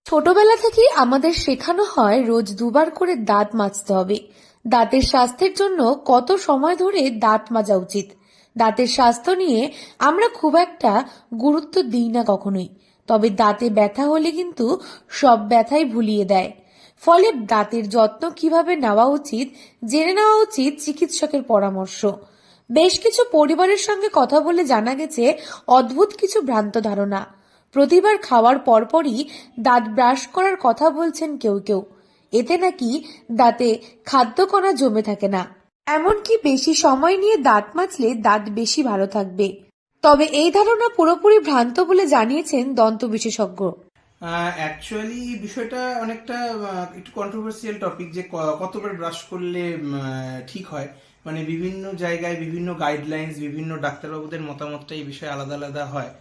ছোটবেলা থেকেই আমাদের শেখানো হয় রোজ দুবার করে দাঁত মাজতে হবে। দাঁতের স্বাস্থ্যের জন্য কত সময় ধরে দাঁত মাজা উচিত, দাঁতের স্বাস্থ্য নিয়ে আমরা খুব একটা গুরুত্ব দিই না কখনোই। তবে দাঁতে ব্যথা হলে কিন্তু সব ব্যথাই ভুলিয়ে দেয়। ফলে দাঁতের যত্ন কিভাবে নেওয়া উচিত জেনে নেওয়া উচিত চিকিৎসকের পরামর্শ। বেশ কিছু পরিবারের সঙ্গে কথা বলে জানা গেছে অদ্ভুত কিছু ভ্রান্ত ধারণা। প্রতিবার খাওয়ার পরপরই দাঁত ব্রাশ করার কথা বলছেন কেউ কেউ। এতে নাকি দাঁতে খাদ্যকণা জমে থাকে না, এমনকি বেশি সময় নিয়ে দাঁত মাজলে দাঁত বেশি ভালো থাকবে। তবে এই ধারণা পুরোপুরি ভ্রান্ত বলে জানিয়েছেন দন্ত বিশেষজ্ঞ। অ্যাকচুয়ালি বিষয়টা অনেকটা একটু কন্ট্রোভার্সিয়াল টপিক যে কতবার ব্রাশ করলে ঠিক হয়। মানে বিভিন্ন জায়গায় বিভিন্ন গাইডলাইন্স, বিভিন্ন ডাক্তারবাবুদের মতামতটা এই বিষয়ে আলাদা আলাদা হয়।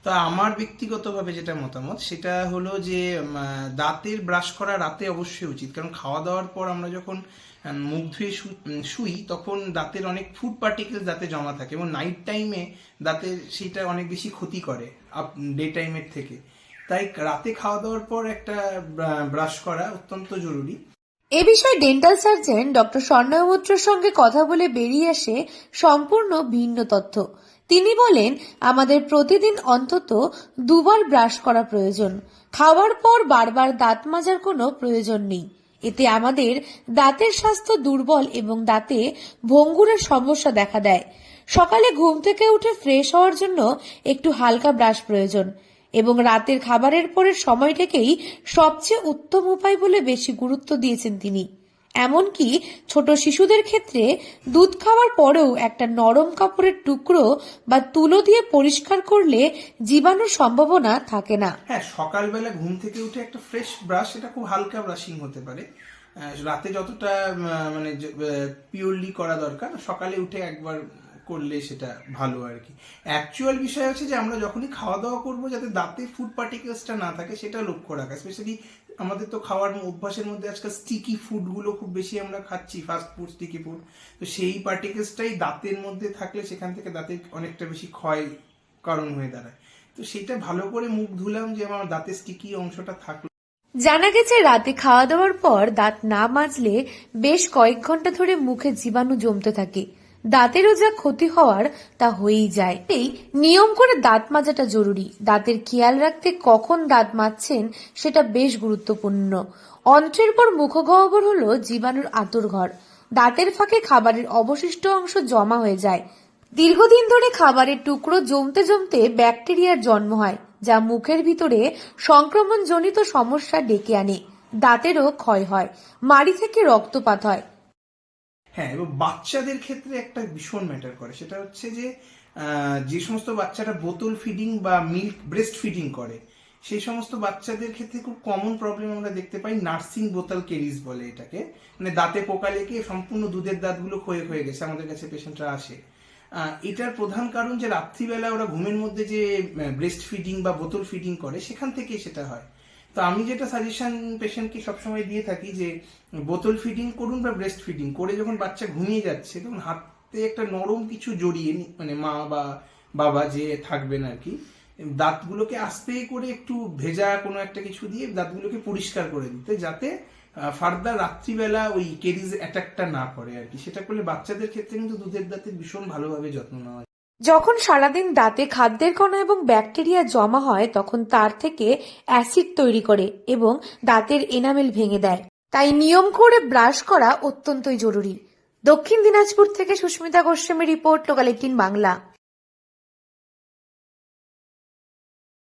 তো আমার ব্যক্তিগতভাবে যেটা মতামত সেটা হলো যে দাঁতের ব্রাশ করা রাতে অবশ্যই উচিত, কারণ খাওয়া দাওয়ার পর আমরা যখন মুখ ধুয়ে শুই তখন দাঁতের অনেক ফুড পার্টিকেলস দাঁতে জমা থাকে এবং নাইট টাইমে দাঁতের সেটা অনেক বেশি ক্ষতি করে ডে টাইমের থেকে। তাই রাতে খাওয়া দাওয়ার পর একটা ব্রাশ করা অত্যন্ত জরুরি। এ বিষয়ে ডেন্টাল সার্জন ডক্টর স্বর্ণয় মৈত্রের সঙ্গে কথা বলে বেরিয়ে আসে সম্পূর্ণ ভিন্ন তথ্য। তিনি বলেন, আমাদের প্রতিদিন অন্তত দুবার ব্রাশ করা প্রয়োজন। খাওয়ার পর বারবার দাঁত মাজার কোনো প্রয়োজন নেই। এতে আমাদের দাঁতের স্বাস্থ্য দুর্বল এবং দাঁতে ভঙ্গুরের সমস্যা দেখা দেয়। সকালে ঘুম থেকে উঠে ফ্রেশ হওয়ার জন্য একটু হালকা ব্রাশ প্রয়োজন এবং রাতের খাবারের পরের সময়টাকেই সবচেয়ে উত্তম উপায় বলে বেশি গুরুত্ব দিয়েছেন তিনি। এমনকি ছোট শিশুদের ক্ষেত্রে দুধ খাওয়ার পরেও একটা নরম কাপড়ের টুকরো বা তুলো দিয়ে পরিষ্কার করলে জীবাণুর সম্ভাবনা থাকে না। হ্যাঁ, সকালবেলা ঘুম থেকে উঠে একটা ফ্রেশ ব্রাশ, এটা খুব হালকা ব্রাশিং হতে পারে। রাতে যতটা মানে পিওরলি করা দরকার সকালে উঠে একবার করলে সেটা ভালো আর কি। অ্যাকচুয়াল বিষয় হচ্ছে যে আমরা যখনই খাওয়া দাওয়া করবো যাতে দাঁতে ফুড পার্টিকেলসটা না থাকে সেটা লক্ষ্য রাখা। স্পেশালি আমাদের তো খাওয়ার অভ্যাসের মধ্যে আজকাল স্টিকি ফুডগুলো খুব বেশি আমরা খাচ্ছি, ফাস্ট ফুড, স্টিকি ফুড। তো সেই পার্টিকেলসটাই দাঁতের মধ্যে থাকলে সেখান থেকে দাঁতের অনেকটা বেশি ক্ষয় কারণ হয়ে দাঁড়ায়। তো সেটা ভালো করে মুখ ধুলাম যে আমার দাঁতে স্টিকি অংশটা থাকলো। জানা গেছে রাতে খাওয়া দাওয়ার পর দাঁত না মাজলে বেশ কয়েক ঘন্টা ধরে মুখে জীবাণু জমতে থাকে। দাঁতেরও যা ক্ষতি হওয়ার তা হয়েই যায়। এই নিয়ম করে দাঁত মাজাটা জরুরি। দাঁতের খেয়াল রাখতে কখন দাঁত মাজছেন সেটা বেশ গুরুত্বপূর্ণ। অন্ত্রের পর মুখগহ্বর হলো জীবাণুর আঁতুড়ঘর। দাঁতের ফাঁকে খাবারের অবশিষ্ট অংশ জমা হয়ে যায়। দীর্ঘদিন ধরে খাবারের টুকরো জমতে জমতে ব্যাকটেরিয়ার জন্ম হয়, যা মুখের ভিতরে সংক্রমণজনিত সমস্যা ডেকে আনে। দাঁতেরও ক্ষয় হয়, মাড়ি থেকে রক্তপাত হয়। হ্যাঁ, এবং বাচ্চাদের ক্ষেত্রে একটা ভীষণ ম্যাটার করে, সেটা হচ্ছে যে যে সমস্ত বাচ্চারা বোতল ফিডিং বা মিল্ক ব্রেস্ট ফিডিং করে সেই সমস্ত বাচ্চাদের ক্ষেত্রে খুব কমন প্রবলেম আমরা দেখতে পাই নার্সিং বোতল কেরিজ বলে এটাকে। মানে দাঁতে পোকা লেগে সম্পূর্ণ দুধের দাঁতগুলো ক্ষয়ে হয়ে গেছে, আমাদের কাছে পেশেন্টরা আসে। এটার প্রধান কারণ যে রাত্রিবেলা ওরা ঘুমের মধ্যে যে ব্রেস্ট ফিডিং বা বোতল ফিডিং করে সেখান থেকেই সেটা হয়। তো আমি যেটা সাজেশন পেশেন্টকে সবসময় দিয়ে থাকি যে বোতল ফিডিং করুন বা ব্রেস্ট ফিডিং করে যখন বাচ্চা ঘুমিয়ে যাচ্ছে তখন হাতে একটা নরম কিছু জড়িয়ে মানে মা বা বাবা যে থাকবেন আর কি, দাঁতগুলোকে আস্তে করে একটু ভেজা কোনো একটা কিছু দিয়ে দাঁতগুলোকে পরিষ্কার করে দিতে, যাতে ফার্দার রাত্রিবেলা ওই কেরিজ অ্যাটাকটা না করে আর কি। সেটা করলে বাচ্চাদের ক্ষেত্রে কিন্তু দুধের দাঁতের ভীষণ ভালোভাবে যত্ন নেওয়া। যখন সারাদিন দাঁতে খাদ্যের কণা এবং ব্যাকটেরিয়া জমা হয় তখন তার থেকে অ্যাসিড তৈরি করে এবং দাঁতের এনামেল ভেঙে দেয়। তাই নিয়ম করে ব্রাশ করা অত্যন্তই জরুরি। দক্ষিণ দিনাজপুর থেকে সুস্মিতা গোস্বামী রিপোর্ট, লোকাল 18 বাংলা।